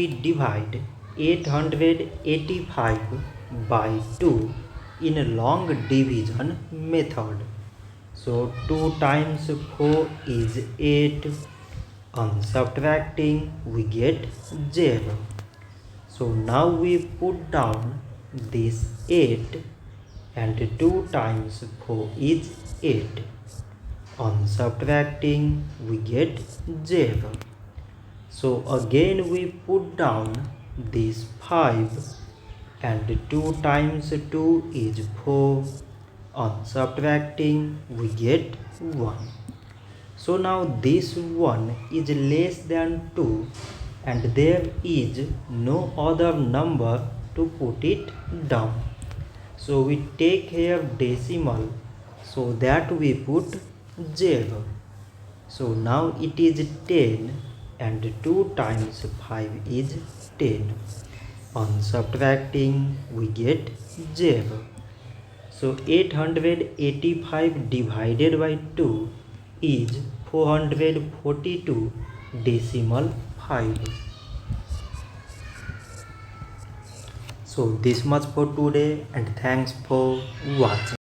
We divide 885 by 2 in a long division method. So 2 times 4 is 8. On subtracting we get 0. So now we put down this 8 and 2 times 4 is 8. On subtracting we get 0. So again we put down this 5 and 2 times 2 is 4. On subtracting we get 1. So now this 1 is less than 2 and there is no other number to put it down. So we take here decimal so that we put 0. So now it is 10 and 2 times 5 is 10. On subtracting we get 0. So 885 divided by 2 is 442 decimal 5. So this much for today and thanks for watching.